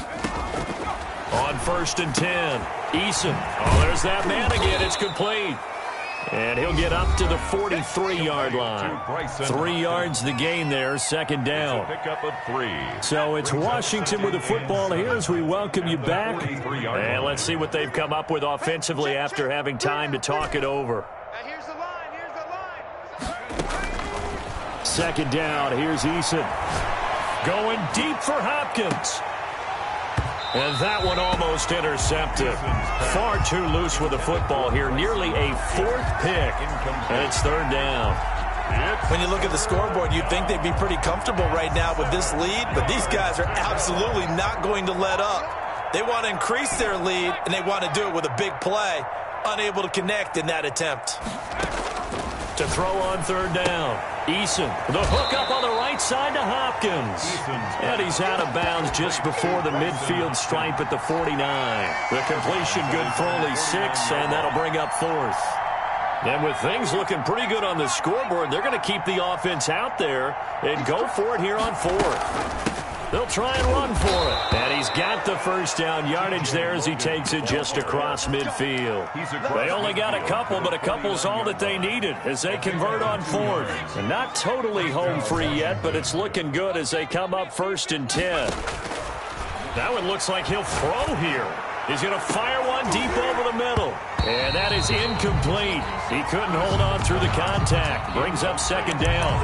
On 1st and 10, Eason. Oh, there's that man again. It's complete. And he'll get up to the 43-yard line. 3 yards the gain there, second down. Pick up a 3. So it's Washington with the football here as we welcome you back. And let's see what they've come up with offensively after having time to talk it over. Here's the line. Here's the line. Second down, here's Eason. Going deep for Hopkins. And that one almost intercepted. Far too loose with the football here. Nearly a 4th pick. And it's 3rd down. When you look at the scoreboard, you'd think they'd be pretty comfortable right now with this lead, but these guys are absolutely not going to let up. They want to increase their lead, and they want to do it with a big play. Unable to connect in that attempt. To throw on 3rd down. Eason, the hook up on the right side to Hopkins. And he's out of bounds just before the midfield stripe at the 49. The completion good for only 6, and that'll bring up 4th. And with things looking pretty good on the scoreboard, they're going to keep the offense out there and go for it here on 4th. They'll try and run for it. And he's got the first down yardage there as he takes it just across midfield. They only got a couple, but a couple's all that they needed as they convert on fourth. And not totally home free yet, but it's looking good as they come up 1st and 10. Now it looks like he'll throw here. He's going to fire one deep over the middle. And that is incomplete. He couldn't hold on through the contact. Brings up 2nd down.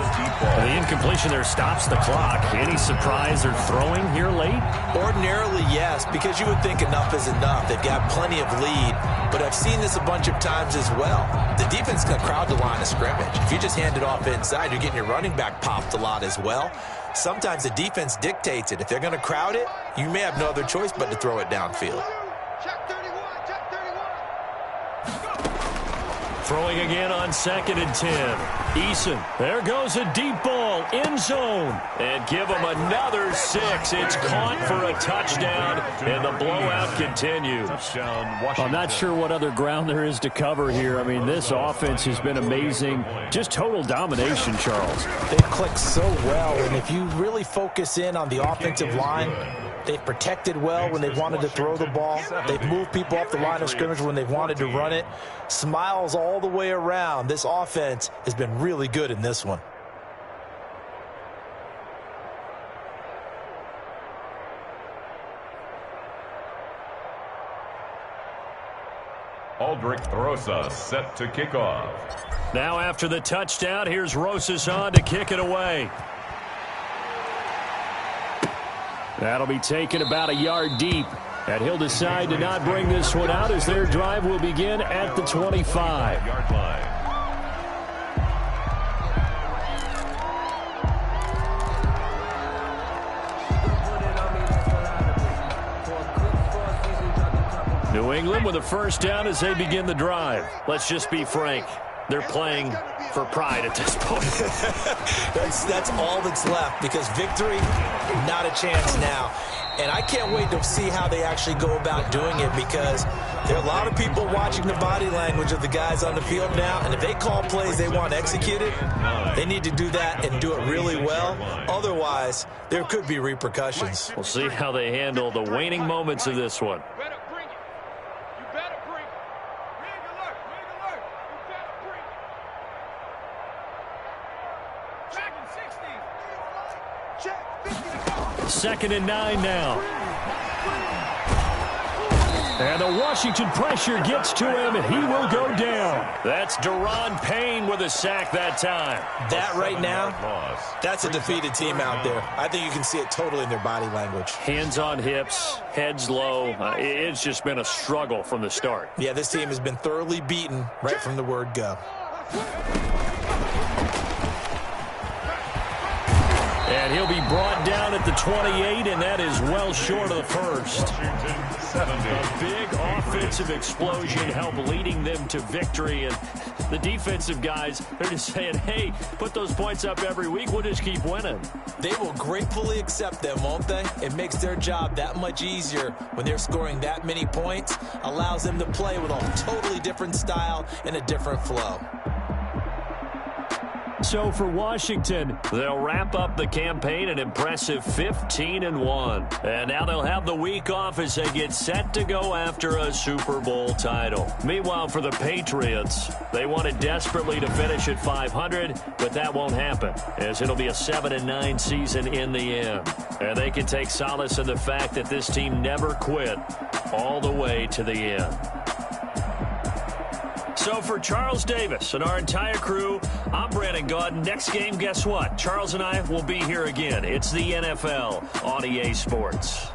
The incompletion there stops the clock. Any surprise they're throwing here late? Ordinarily, yes, because you would think enough is enough. They've got plenty of lead, but I've seen this a bunch of times as well. The defense is going to crowd the line of scrimmage. If you just hand it off inside, you're getting your running back popped a lot as well. Sometimes the defense dictates it. If they're going to crowd it, you may have no other choice but to throw it downfield. Check 31, check 31. Throwing again on 2nd and 10. Eason, there goes a deep ball, end zone. And give him another 6. It's caught for a touchdown, and the blowout continues. I'm not sure what other ground there is to cover here. I mean, this offense has been amazing. Just total domination, Charles. They've clicked so well, and if you really focus in on the offensive line, they've protected well when they've wanted to throw the ball. They've moved people off the line of scrimmage when they've wanted to run it. Smiles all the way around. This offense has been really good in this one. Aldrich Rosas set to kick off. Now after the touchdown, here's Rosas on to kick it away. That'll be taken about a yard deep. And he'll decide to not bring this one out as their drive will begin at the 25-yard line. New England with a first down as they begin the drive. Let's just be frank. They're playing for pride at this point. That's all that's left, because victory, not a chance now. And I can't wait to see how they actually go about doing it, because there are a lot of people watching the body language of the guys on the field now, and if they call plays they want executed, they need to do that and do it really well. Otherwise, there could be repercussions. We'll see how they handle the waning moments of this one. Second and 9 now. And the Washington pressure gets to him, and he will go down. That's Daron Payne with a sack that time. That right now, that's a defeated team out there. I think you can see it totally in their body language. Hands on hips, heads low. It's just been a struggle from the start. Yeah, this team has been thoroughly beaten right from the word go. And he'll be brought down at the 28, and that is well short of the first. A big offensive explosion helped leading them to victory, and the defensive guys, they're just saying, hey, put those points up every week, we'll just keep winning. They will gratefully accept them, won't they? It makes their job that much easier when they're scoring that many points, allows them to play with a totally different style and a different flow. So for Washington, they'll wrap up the campaign an impressive 15-1. And now they'll have the week off as they get set to go after a Super Bowl title. Meanwhile, for the Patriots, they wanted desperately to finish at 500, but that won't happen, as it'll be a 7-9 season in the end. And they can take solace in the fact that this team never quit all the way to the end. So for Charles Davis and our entire crew, I'm Brandon Gaudin. Next game, guess what? Charles and I will be here again. It's the NFL on EA Sports.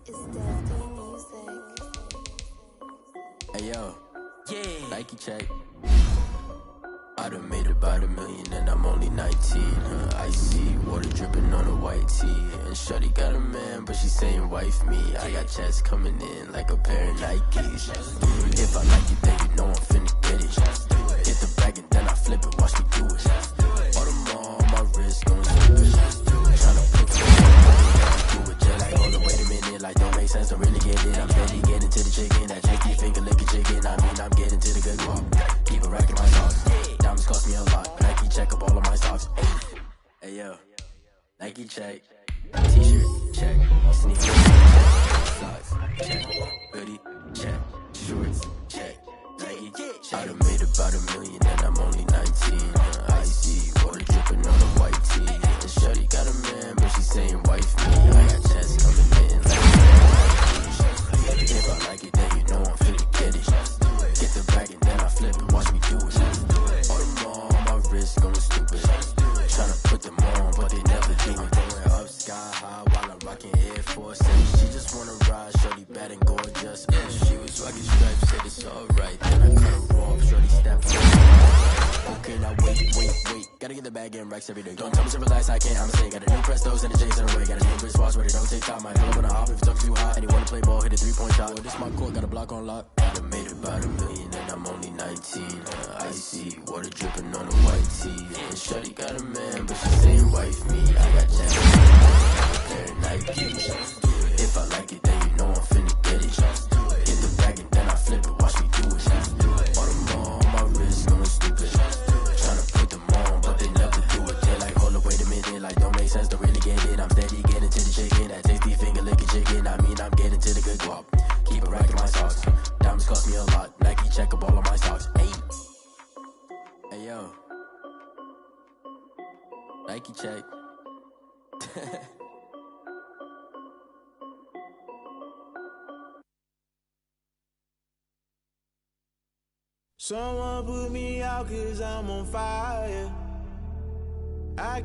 This is Dev B Music. Hey yo, yeah, Nike check. I done made about $1 million and I'm only 19. Icy water dripping on a white tee. And shorty got a man, but she saying wife me. I got checks coming in like a pair of Nikes. If I like it, then you know I'm finna get it. Hit the bag and then I flip it, watch me do it. Audemars on my wrist, going stupid. Tryna put it do it, just like, hold up, wait a minute, like don't make sense, don't really get it. I'm steady getting to the chicken, that tricky finger licking chicken. I mean, I'm getting to the good walk. Keep a rack in my socks. Diamonds cost me a lot. Nike check up all of my socks. Hey yo, Nike check. T-shirt check. Sneakers check. Socks check. Hoodie check. Shorts check. Nike check. I done made about $1 million and I'm only 19. Icy water dripping on a white tee. And shorty got a man, but she saying wife me. I got checks coming in like if I like it, then you know I'm finna get it. Get the bag and then I flip it, watch me do it. Audemars on my wrist, going stupid. Tryna put them on, but they never do it. Going up sky high while I'm rocking Air Force. She just wanna ride, shorty bad and gorgeous. She was rocking stripes, said it's alright. Then I cut her off, shorty stepped. Okay, now wait. Gotta get the bag and racks every day. Don't tell me to relax, I can't, I'ma say. Got a new Prestos and the J's in the way. Got a new wristwatch, but it don't take time. I pull up on the hop if it's up too hot. And you wanna play ball, hit a 3-point shot. Well, this my court, got a block on lock. I done made about $1 million and I'm only 19. Icy water dripping on a white tee. And shorty got a man, but she saying wife me. I got checks, pair of Nikes. If I like it, then you know I'm finna get it. Get the bag and then I flip it, watch me do it. Audemars on my wrist, going stupid. Tryna put them on, but they never do it. They're like, hold up, wait a minute, like don't make sense, don't really get it. I'm steady getting to the chicken, that tasty finger licking chicken. I mean, I'm getting to the good guap. Keep a rack in my socks. Diamonds cost me a lot. Nike check up all of my socks. Hey yo, Nike check. Someone put me out 'cause I'm on fire.